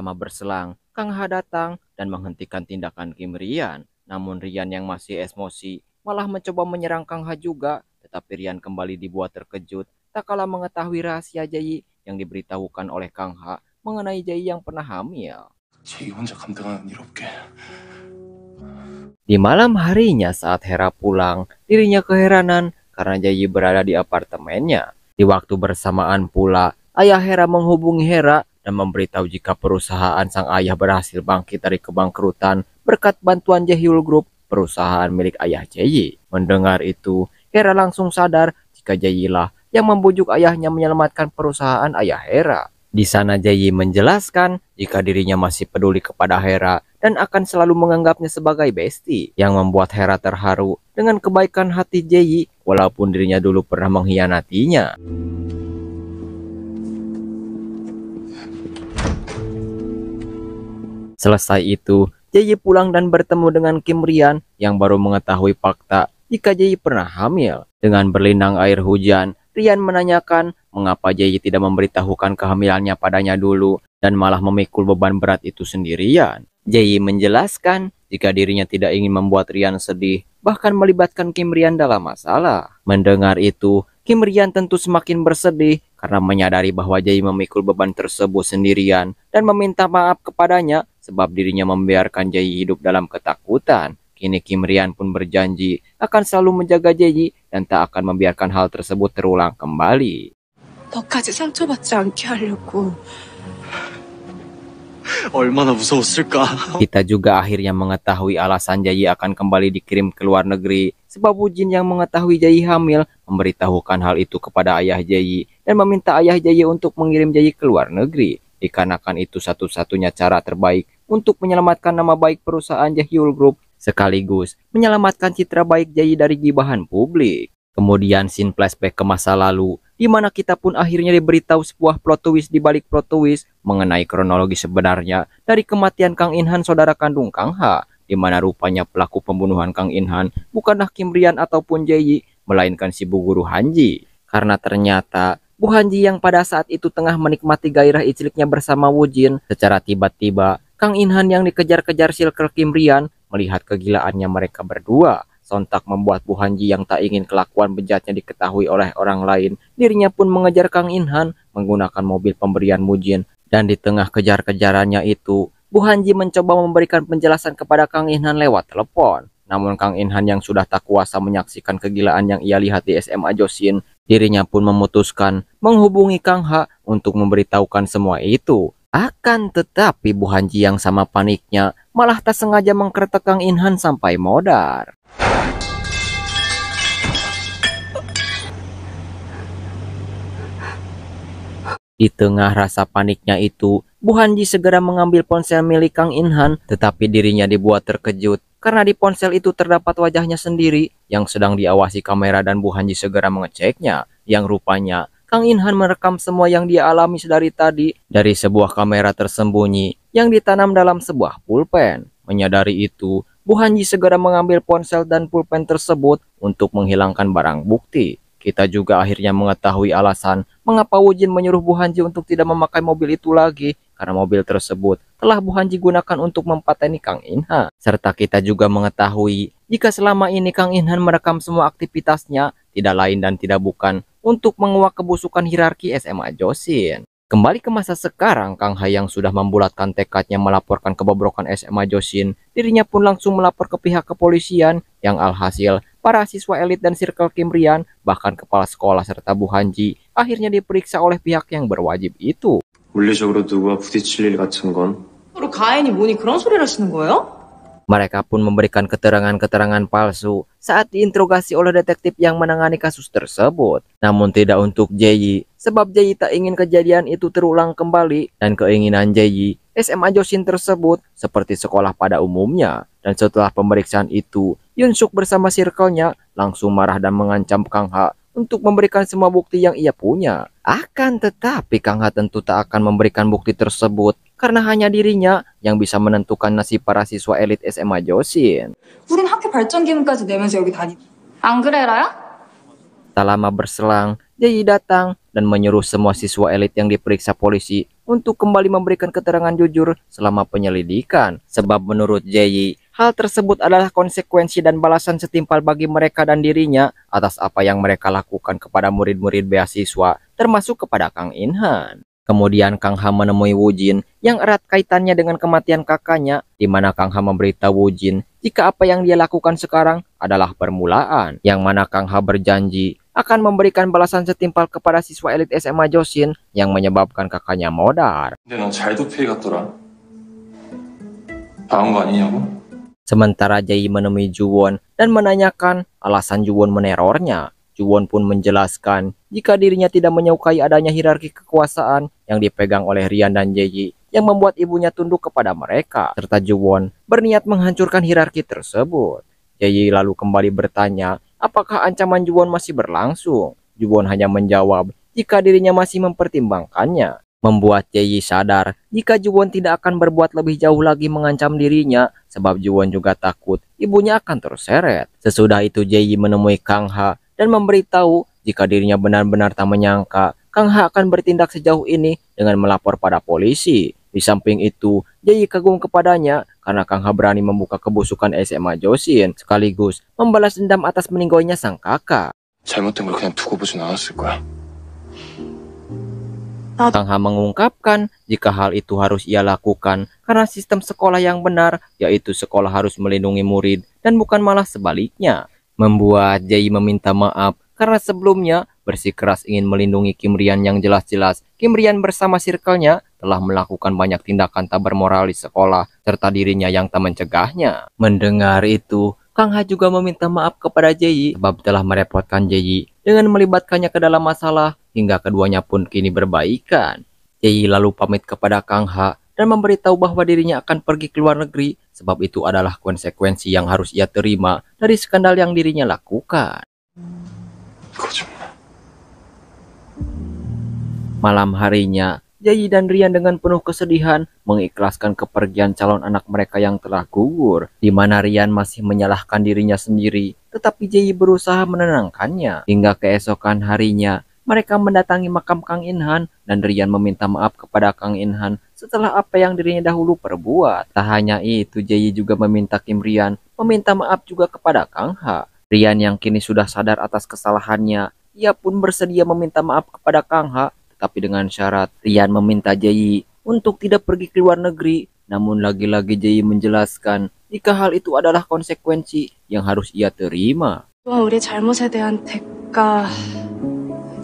lama berselang, Kang Ha datang dan menghentikan tindakan Kim Rian. Namun Rian yang masih emosi malah mencoba menyerang Kang Ha juga. Tetapi Rian kembali dibuat terkejut tak kala mengetahui rahasia Jayi yang diberitahukan oleh Kang Ha mengenai Jayi yang pernah hamil. Di malam harinya saat Hera pulang, dirinya keheranan karena Jayi berada di apartemennya. Di waktu bersamaan pula, ayah Hera menghubungi Hera dan memberitahu jika perusahaan sang ayah berhasil bangkit dari kebangkrutan berkat bantuan Jaehyul Group, perusahaan milik ayah Jayi. Mendengar itu, Hera langsung sadar jika Jayi lah yang membujuk ayahnya menyelamatkan perusahaan ayah Hera. Di sana Jayi menjelaskan jika dirinya masih peduli kepada Hera dan akan selalu menganggapnya sebagai bestie, yang membuat Hera terharu dengan kebaikan hati Jayi walaupun dirinya dulu pernah mengkhianatinya. Selesai itu, Jayi pulang dan bertemu dengan Kim Rian yang baru mengetahui fakta jika Jayi pernah hamil. Dengan berlinang air hujan, Rian menanyakan mengapa Jayi tidak memberitahukan kehamilannya padanya dulu dan malah memikul beban berat itu sendirian. Jayi menjelaskan jika dirinya tidak ingin membuat Rian sedih, bahkan melibatkan Kim Rian dalam masalah. Mendengar itu, Kim Rian tentu semakin bersedih karena menyadari bahwa Jayi memikul beban tersebut sendirian dan meminta maaf kepadanya sebab dirinya membiarkan Jayi hidup dalam ketakutan. Kini Kim Rian pun berjanji akan selalu menjaga Jayi dan tak akan membiarkan hal tersebut terulang kembali. 너까지 상처받지 않게 하려고. 얼마나 무서웠을까. Kita juga akhirnya mengetahui alasan Jayi akan kembali dikirim ke luar negeri sebab Woo-jin yang mengetahui Jayi hamil memberitahukan hal itu kepada ayah Jayi dan meminta ayah Jayi untuk mengirim Jayi ke luar negeri. Dikarenakan itu satu-satunya cara terbaik untuk menyelamatkan nama baik perusahaan Jaehyul Group sekaligus menyelamatkan citra baik Jayi dari gibahan publik. Kemudian scene flashback ke masa lalu, di mana kita pun akhirnya diberitahu sebuah plot twist di balik plot twist mengenai kronologi sebenarnya dari kematian Kang In-han saudara kandung Kang Ha, di mana rupanya pelaku pembunuhan Kang In-han bukanlah Kim Rian ataupun Jayi, melainkan si Bu Guru Hanji. Karena ternyata Bu Hanji yang pada saat itu tengah menikmati gairah icliknya bersama Woo-jin, secara tiba-tiba Kang In-han yang dikejar-kejar Circle Kim Rian melihat kegilaannya mereka berdua, sontak membuat Bu Hanji yang tak ingin kelakuan bejatnya diketahui oleh orang lain. Dirinya pun mengejar Kang In-han menggunakan mobil pemberian Woo-jin, dan di tengah kejar-kejarannya itu, Bu Hanji mencoba memberikan penjelasan kepada Kang In-han lewat telepon. Namun Kang In-han yang sudah tak kuasa menyaksikan kegilaan yang ia lihat di SMA Josin, dirinya pun memutuskan menghubungi Kang Ha untuk memberitahukan semua itu. Akan tetapi Bu Hanji yang sama paniknya malah tak sengaja mengkretek Kang In-han sampai modar. Di tengah rasa paniknya itu, Bu Hanji segera mengambil ponsel milik Kang In-han, tetapi dirinya dibuat terkejut karena di ponsel itu terdapat wajahnya sendiri yang sedang diawasi kamera, dan Bu Hanji segera mengeceknya, yang rupanya Kang In-han merekam semua yang dia alami sedari tadi dari sebuah kamera tersembunyi yang ditanam dalam sebuah pulpen. Menyadari itu, Bu Hanji segera mengambil ponsel dan pulpen tersebut untuk menghilangkan barang bukti. Kita juga akhirnya mengetahui alasan mengapa Woo-jin menyuruh Bu Hanji untuk tidak memakai mobil itu lagi, karena mobil tersebut telah Bu Hanji gunakan untuk mempateni Kang In-han. Serta kita juga mengetahui jika selama ini Kang In-han merekam semua aktivitasnya tidak lain dan tidak bukan untuk menguak kebusukan hierarki SMA Josin. Kembali ke masa sekarang, Kang Ha yang sudah membulatkan tekadnya melaporkan kebobrokan SMA Josin, dirinya pun langsung melapor ke pihak kepolisian, yang alhasil para siswa elit dan Circle Kim Rian, bahkan kepala sekolah serta Bu Hanji akhirnya diperiksa oleh pihak yang berwajib itu. 물리적으로 누구와 부딪힐 일 같은 건? 서로 가인이 뭐니 그런 소리를 하시는 거예요? Mereka pun memberikan keterangan-keterangan palsu saat diinterogasi oleh detektif yang menangani kasus tersebut. Namun tidak untuk Jayi, sebab Jayi tak ingin kejadian itu terulang kembali, dan keinginan Jayi, SMA Josin tersebut seperti sekolah pada umumnya. Dan setelah pemeriksaan itu, Yoon-suk bersama circle-nya langsung marah dan mengancam Kang Ha untuk memberikan semua bukti yang ia punya. Akan tetapi Kang Ha tentu tak akan memberikan bukti tersebut karena hanya dirinya yang bisa menentukan nasib para siswa elit SMA Josin. 우린 학교 발전 기금까지 내면서 여기 다니. 안 그래, 라야? Tak lama berselang, Jayi datang dan menyuruh semua siswa elit yang diperiksa polisi untuk kembali memberikan keterangan jujur selama penyelidikan. Sebab menurut Jayi, hal tersebut adalah konsekuensi dan balasan setimpal bagi mereka dan dirinya atas apa yang mereka lakukan kepada murid-murid beasiswa, termasuk kepada Kang Inhan. Kemudian Kang Ha menemui Wujin yang erat kaitannya dengan kematian kakaknya, di mana Kang Ha memberitahu Wujin jika apa yang dia lakukan sekarang adalah permulaan, yang mana Kang Ha berjanji akan memberikan balasan setimpal kepada siswa elit SMA Josin yang menyebabkan kakaknya modar. 근데 넌 잘도 피해 갔더라. 당한 거 아니냐고? Sementara Jayi menemui Juwon dan menanyakan alasan Juwon menerornya. Juwon pun menjelaskan jika dirinya tidak menyukai adanya hierarki kekuasaan yang dipegang oleh Rian dan Jayi yang membuat ibunya tunduk kepada mereka, serta Juwon berniat menghancurkan hierarki tersebut. Jayi lalu kembali bertanya apakah ancaman Juwon masih berlangsung. Juwon hanya menjawab jika dirinya masih mempertimbangkannya, membuat Jayi sadar jika Juwon tidak akan berbuat lebih jauh lagi mengancam dirinya, sebab Juwon juga takut ibunya akan terseret. Sesudah itu Jayi menemui Kang Ha dan memberitahu jika dirinya benar-benar tak menyangka Kang Ha akan bertindak sejauh ini dengan melapor pada polisi. Di samping itu, Jayi kagum kepadanya karena Kang Ha berani membuka kebusukan SMA Josin sekaligus membalas dendam atas meninggoynya sang kakak. 잘못된 걸 그냥 두고 보진 않았을 거야. Kang Ha mengungkapkan jika hal itu harus ia lakukan karena sistem sekolah yang benar, yaitu sekolah harus melindungi murid dan bukan malah sebaliknya. Membuat Jayi meminta maaf karena sebelumnya bersikeras ingin melindungi Kim Rian yang jelas-jelas Kim Rian bersama circle-nya telah melakukan banyak tindakan tak bermoral di sekolah serta dirinya yang tak mencegahnya. Mendengar itu, Kang Ha juga meminta maaf kepada Jayi sebab telah merepotkan Jayi dengan melibatkannya ke dalam masalah hingga keduanya pun kini berbaikan. Jayi lalu pamit kepada Kang Ha dan memberitahu bahwa dirinya akan pergi ke luar negeri sebab itu adalah konsekuensi yang harus ia terima dari skandal yang dirinya lakukan. 거짓말. Malam harinya, Jayi dan Rian dengan penuh kesedihan mengikhlaskan kepergian calon anak mereka yang telah gugur, di mana Rian masih menyalahkan dirinya sendiri, tetapi Jayi berusaha menenangkannya. Hingga keesokan harinya, mereka mendatangi makam Kang Inhan dan Rian meminta maaf kepada Kang Inhan setelah apa yang dirinya dahulu perbuat. Tak hanya itu, Jayi juga meminta Kim Rian meminta maaf juga kepada Kang Ha. Rian yang kini sudah sadar atas kesalahannya, ia pun bersedia meminta maaf kepada Kang Ha, tetapi dengan syarat Rian meminta Jayi untuk tidak pergi ke luar negeri. Namun lagi-lagi Jayi menjelaskan jika hal itu adalah konsekuensi yang harus ia terima. 또한 우리 잘못에 대한 대가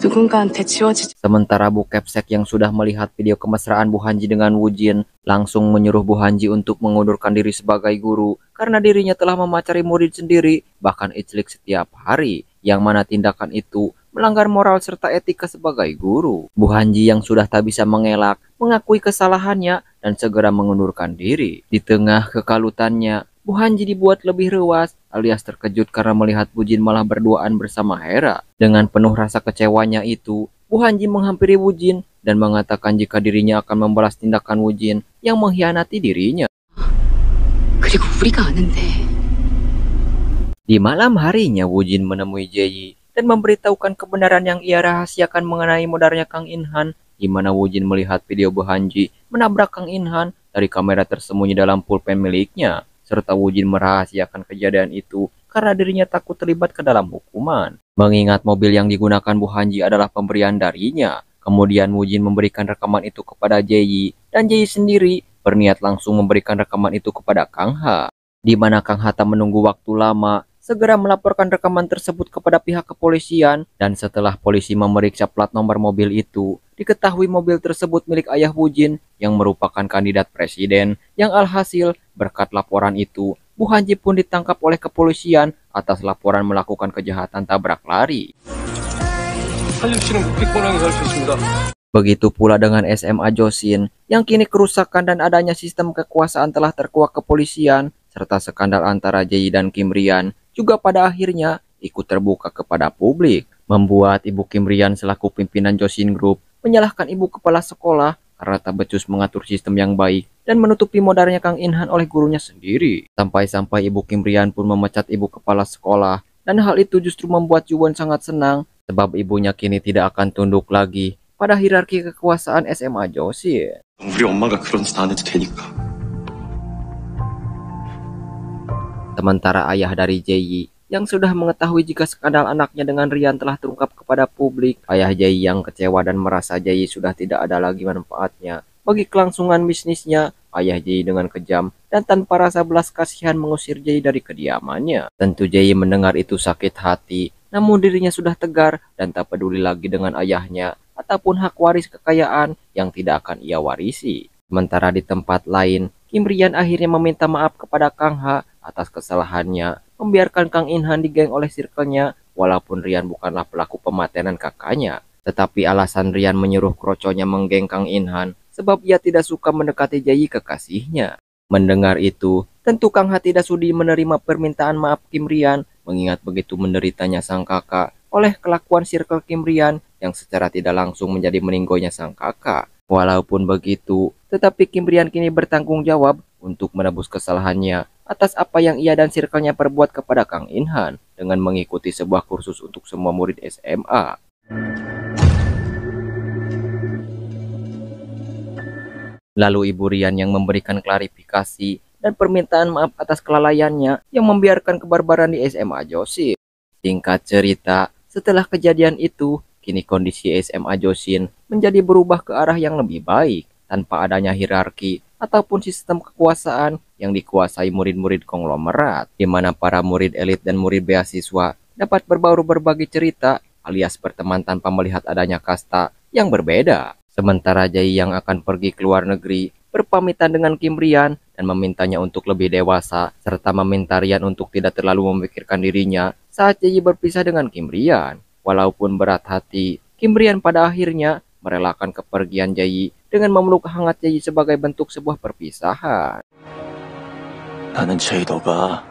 누군가한테 지워지지. Sementara Bu Kepsek yang sudah melihat video kemesraan Bu Hanji dengan Wujin langsung menyuruh Bu Hanji untuk mengundurkan diri sebagai guru karena dirinya telah memacari murid sendiri, bahkan iclik setiap hari, yang mana tindakan itu melanggar moral serta etika sebagai guru. Bu Hanji yang sudah tak bisa mengelak mengakui kesalahannya dan segera mengundurkan diri. Di tengah kekalutannya, Bu Hanji dibuat lebih rewas alias terkejut karena melihat Wujin malah berduaan bersama Hera. Dengan penuh rasa kecewanya itu, Bu Hanji menghampiri Wujin dan mengatakan jika dirinya akan membalas tindakan Wujin yang mengkhianati dirinya. 그리고 우리가 아는데 Di malam harinya, Wujin menemui Jayi dan memberitahukan kebenaran yang ia rahasiakan mengenai modarnya Kang Inhan, di mana Wujin melihat video Bu Hanji menabrak Kang Inhan dari kamera tersembunyi dalam pulpen miliknya, serta Wujin merahasiakan kejadian itu karena dirinya takut terlibat ke dalam hukuman. Mengingat mobil yang digunakan Bu Hanji adalah pemberian darinya, kemudian Wujin memberikan rekaman itu kepada Jayi, dan Jayi sendiri berniat langsung memberikan rekaman itu kepada Kang Ha, di mana Kang Ha tak menunggu waktu lama, segera melaporkan rekaman tersebut kepada pihak kepolisian. Dan setelah polisi memeriksa plat nomor mobil itu, diketahui mobil tersebut milik ayah Wujin yang merupakan kandidat presiden, yang alhasil berkat laporan itu Bu Hanji pun ditangkap oleh kepolisian atas laporan melakukan kejahatan tabrak lari. Begitu pula dengan SMA Josin yang kini kerusakan dan adanya sistem kekuasaan telah terkuak kepolisian, serta skandal antara Jayi dan Kim Rian juga pada akhirnya ikut terbuka kepada publik, membuat Ibu Kim Rian selaku pimpinan Josin Group menyalahkan ibu kepala sekolah karena tak becus mengatur sistem yang baik dan menutupi modarnya Kang Inhan oleh gurunya sendiri. Sampai-sampai Ibu Kim Rian pun memecat ibu kepala sekolah, dan hal itu justru membuat Juwon sangat senang sebab ibunya kini tidak akan tunduk lagi pada hierarki kekuasaan SMA Joseon. 우리 엄마가 그런 짓 안 해도 되니까. Sementara ayah dari Jae yang sudah mengetahui jika skandal anaknya dengan Rian telah terungkap kepada publik, ayah Jae yang kecewa dan merasa Jae sudah tidak ada lagi manfaatnya bagi kelangsungan bisnisnya, ayah Jae dengan kejam dan tanpa rasa belas kasihan mengusir Jae dari kediamannya. Tentu Jae mendengar itu sakit hati, namun dirinya sudah tegar dan tak peduli lagi dengan ayahnya ataupun hak waris kekayaan yang tidak akan ia warisi. Sementara di tempat lain, Kim Rian akhirnya meminta maaf kepada Kang Ha atas kesalahannya membiarkan Kang In Han digeng oleh circle-nya, walaupun Rian bukanlah pelaku pematenan kakaknya. Tetapi alasan Rian menyuruh kroconya menggeng Kang In Han sebab ia tidak suka mendekati Jae kekasihnya. Mendengar itu, tentu Kang Ha tidak sudi menerima permintaan maaf Kim Rian, mengingat begitu menderitanya sang kakak oleh kelakuan circle Kim Rian yang secara tidak langsung menjadi meninggoynya sang kakak. Walaupun begitu, tetapi Kim Rian kini bertanggung jawab untuk menebus kesalahannya atas apa yang ia dan circle-nya perbuat kepada Kang In Han dengan mengikuti sebuah kursus untuk semua murid SMA. Lalu Ibu Rian yang memberikan klarifikasi dan permintaan maaf atas kelalaiannya yang membiarkan kebarbaran di SMA Joseon. Singkat cerita, setelah kejadian itu, kini kondisi SMA Joseon menjadi berubah ke arah yang lebih baik tanpa adanya hierarki ataupun sistem kekuasaan yang dikuasai murid-murid konglomerat, di mana para murid elit dan murid beasiswa dapat berbaur berbagi cerita alias berteman tanpa melihat adanya kasta yang berbeda. Sementara Jae yang akan pergi ke luar negeri berpamitan dengan Kim Rian dan memintanya untuk lebih dewasa serta meminta Rian untuk tidak terlalu memikirkan dirinya saat Jae berpisah dengan Kim Rian. Walaupun berat hati, Kim Rian pada akhirnya merelakan kepergian Jae dengan memeluk hangat Jae sebagai bentuk sebuah perpisahan. 나는 제이 너가